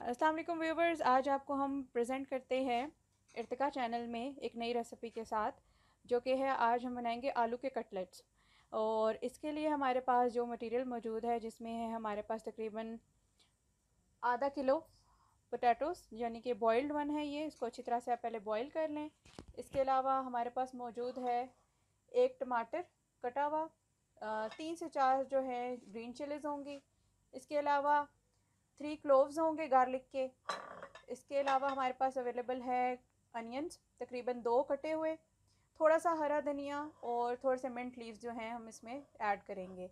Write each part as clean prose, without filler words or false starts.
अस्सलाम वालेकुम व्यूवर्स, आज आपको हम प्रेजेंट करते हैं इर्तिका चैनल में एक नई रेसिपी के साथ, जो कि है आज हम बनाएंगे आलू के कटलेट्स। और इसके लिए हमारे पास जो मटेरियल मौजूद है, जिसमें है हमारे पास तकरीबन आधा किलो पोटैटोस, यानी कि बॉइल्ड वन है ये। इसको अच्छी तरह से आप पहले बॉईल कर लें। इसके अलावा हमारे पास मौजूद है एक टमाटर कटा हुआ, 3 से 4 जो है ग्रीन चिलीज़ होंगी। इसके अलावा 3 क्लोव्स होंगे गार्लिक के। इसके अलावा हमारे पास अवेलेबल है अनियंस, तकरीबन 2 कटे हुए, थोड़ा सा हरा धनिया और थोड़े से मिंट लीव्स जो हैं हम इसमें ऐड करेंगे।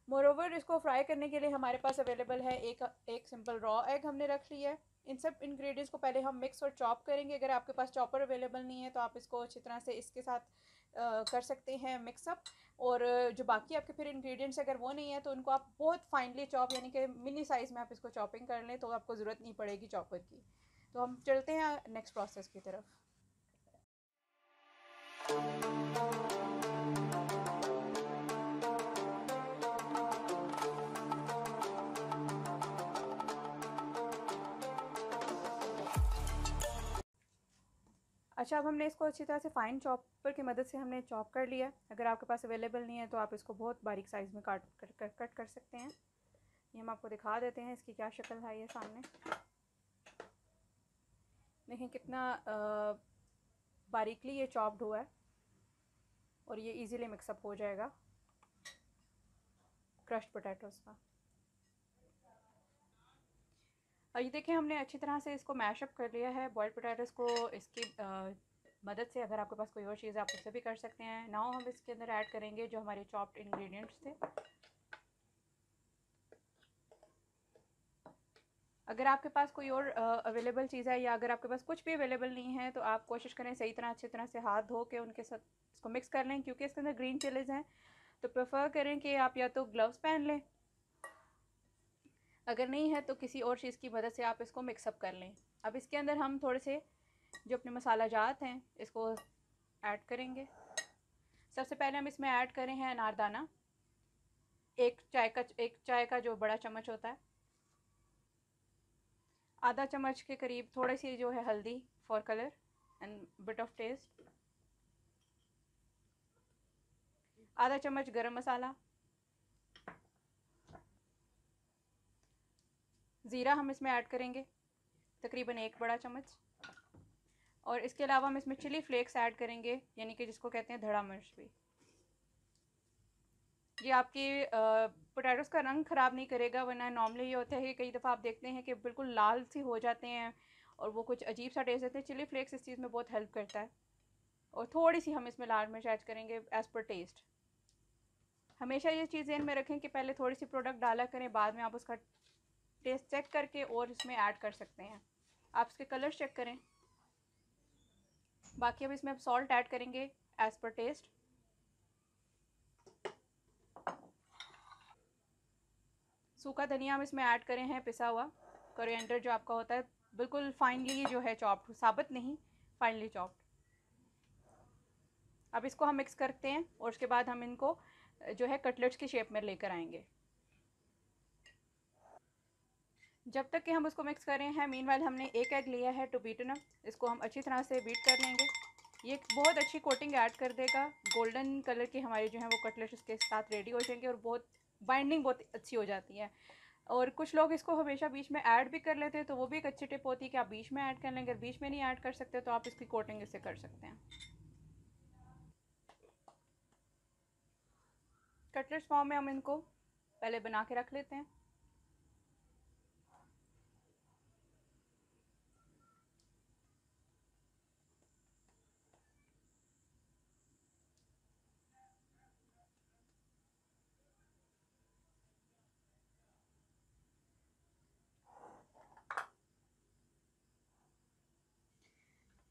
मोरोवर इसको फ्राई करने के लिए हमारे पास अवेलेबल है एक सिंपल रॉ एग हमने रख लिया है। इन सब इंग्रेडिएंट्स को पहले हम मिक्स और चॉप करेंगे। अगर आपके पास चॉपर अवेलेबल नहीं है तो आप इसको अच्छी तरह से इसके साथ कर सकते हैं मिक्सअप। और जो बाकी आपके फिर इंग्रेडिएंट्स अगर वो नहीं है तो उनको आप बहुत फाइनली चॉप, यानी कि मिनी साइज़ में आप इसको चॉपिंग कर लें, तो आपको ज़रूरत नहीं पड़ेगी चॉपर की। तो हम चलते हैं नेक्स्ट प्रोसेस की तरफ। अच्छा, अब हमने इसको अच्छी तरह से फ़ाइन चॉपर की मदद से हमने चॉप कर लिया। अगर आपके पास अवेलेबल नहीं है तो आप इसको बहुत बारीक साइज़ में कट कर सकते हैं। ये हम आपको दिखा देते हैं इसकी क्या शक्ल है। ये सामने देखें कितना बारीकली ये चॉप्ड हुआ है, और ये इजीली मिक्सअप हो जाएगा क्रश्ड पोटैटोज़ का। और ये देखें हमने अच्छी तरह से इसको मैशअप कर लिया है बॉइल्ड पोटैटोज़ को। इसकी मदद से, अगर आपके पास कोई और चीज़ है आप उससे भी कर सकते हैं। नाउ हम इसके अंदर ऐड करेंगे जो हमारे चॉप्ड इंग्रेडिएंट्स थे। अगर आपके पास कोई और अवेलेबल चीज़ है, या अगर आपके पास कुछ भी अवेलेबल नहीं है, तो आप कोशिश करें सही तरह अच्छी तरह से हाथ धो के उनके साथ इसको मिक्स कर लें। क्योंकि इसके अंदर ग्रीन चिलीज़ हैं तो प्रेफर करें कि आप या तो ग्लव्स पहन लें, अगर नहीं है तो किसी और चीज़ की मदद से आप इसको मिक्सअप कर लें। अब इसके अंदर हम थोड़े से जो अपने मसाला जात हैं इसको ऐड करेंगे। सबसे पहले हम इसमें ऐड करें हैं अनारदाना, एक चाय का जो बड़ा चम्मच होता है। आधा चम्मच के करीब थोड़ी सी जो है हल्दी for colour and bit of taste. आधा चम्मच गरम मसाला। ज़ीरा हम इसमें ऐड करेंगे तकरीबन 1 बड़ा चम्मच। और इसके अलावा हम इसमें चिली फ्लेक्स ऐड करेंगे, यानी कि जिसको कहते हैं धड़ा मिर्च भी। ये आपके पोटैटोज़ का रंग ख़राब नहीं करेगा, वरना नॉर्मली ये होता है कि कई दफ़ा आप देखते हैं कि बिल्कुल लाल सी हो जाते हैं और वो कुछ अजीब सा टेस्ट देते हैं। चिली फ्लेक्स इस चीज़ में बहुत हेल्प करता है। और थोड़ी सी हम इसमें लाल मिर्च ऐड करेंगे एज़ पर टेस्ट। हमेशा ये चीज़ ध्यान में रखें कि पहले थोड़ी सी प्रोडक्ट डाला करें, बाद में आप उसका टेस्ट चेक करके और इसमें ऐड कर सकते हैं। आप इसके कलर चेक करें। बाकी अब इसमें सॉल्ट ऐड करेंगे एज़ पर टेस्ट। सूखा धनिया हम इसमें ऐड करें हैं पिसा हुआ। कोरिएंडर जो आपका होता है बिल्कुल फाइनली जो है चॉप्ड, साबुत नहीं, फाइनली चॉप्ड। अब इसको हम मिक्स करते हैं और उसके बाद हम इनको जो है कटलेट्स की शेप में लेकर आएंगे। जब तक कि हम उसको मिक्स कर रहे हैं, मीनवाइल हमने एक एग लिया है टू बीटन अप। इसको हम अच्छी तरह से बीट कर लेंगे। ये बहुत अच्छी कोटिंग ऐड कर देगा, गोल्डन कलर की हमारी जो है वो कटलेट्स उसके साथ रेडी हो जाएंगे और बहुत बाइंडिंग बहुत अच्छी हो जाती है। और कुछ लोग इसको हमेशा बीच में ऐड भी कर लेते हैं, तो वो भी एक अच्छी टिप होती है कि आप बीच में ऐड कर लें। अगर बीच में नहीं ऐड कर सकते तो आप इसकी कोटिंग इससे कर सकते हैं। कटलेट्स फॉर्म में हम इनको पहले बना के रख लेते हैं।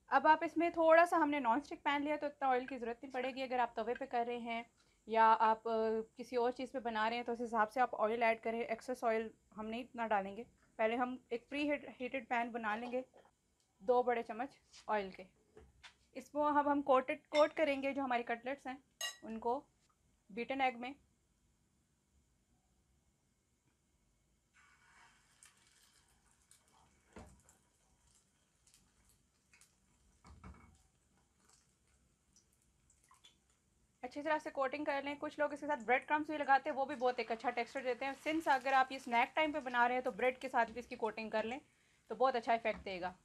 अब आप इसमें थोड़ा सा, हमने नॉन स्टिक पैन लिया तो इतना ऑयल की ज़रूरत नहीं पड़ेगी। अगर आप तवे पे कर रहे हैं या आप किसी और चीज़ पे बना रहे हैं तो उस हिसाब से आप ऑयल ऐड करें। एक्सेस ऑयल हम नहीं इतना डालेंगे। पहले हम एक हीटेड पैन बना लेंगे 2 बड़े चम्मच ऑयल के। इसको अब हम कोट करेंगे जो हमारी कटलेट्स हैं उनको बीटन एग में। अच्छी तरह से कोटिंग कर लें। कुछ लोग इसके साथ ब्रेड क्रम्स भी लगाते हैं, वो भी बहुत एक अच्छा टेक्सचर देते हैं। सिंस अगर आप ये स्नैक टाइम पे बना रहे हैं तो ब्रेड के साथ भी इसकी कोटिंग कर लें तो बहुत अच्छा इफेक्ट देगा।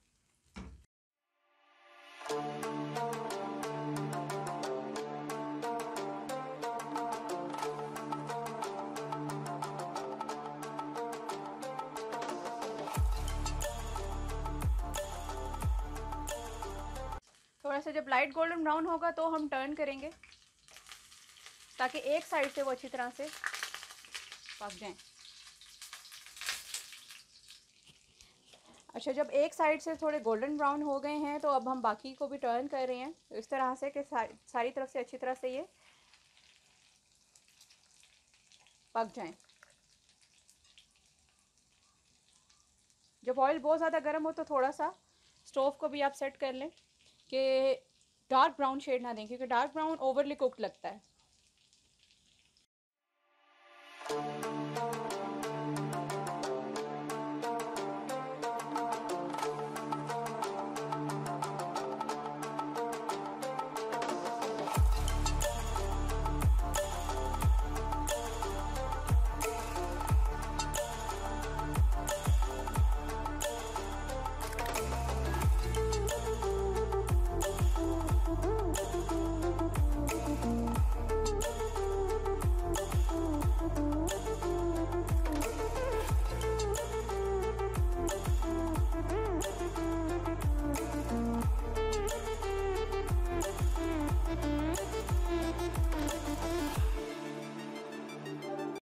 थोड़ा सा जब लाइट गोल्डन ब्राउन होगा तो हम टर्न करेंगे ताकि एक साइड से वो अच्छी तरह से पक जाएं। अच्छा, जब एक साइड से थोड़े गोल्डन ब्राउन हो गए हैं तो अब हम बाकी को भी टर्न कर रहे हैं इस तरह से कि सारी तरफ से अच्छी तरह से ये पक जाएं। जब ऑयल बहुत ज़्यादा गर्म हो तो थोड़ा सा स्टोव को भी आप सेट कर लें कि डार्क ब्राउन शेड ना दें, क्योंकि डार्क ब्राउन ओवरली कुक्ड लगता है।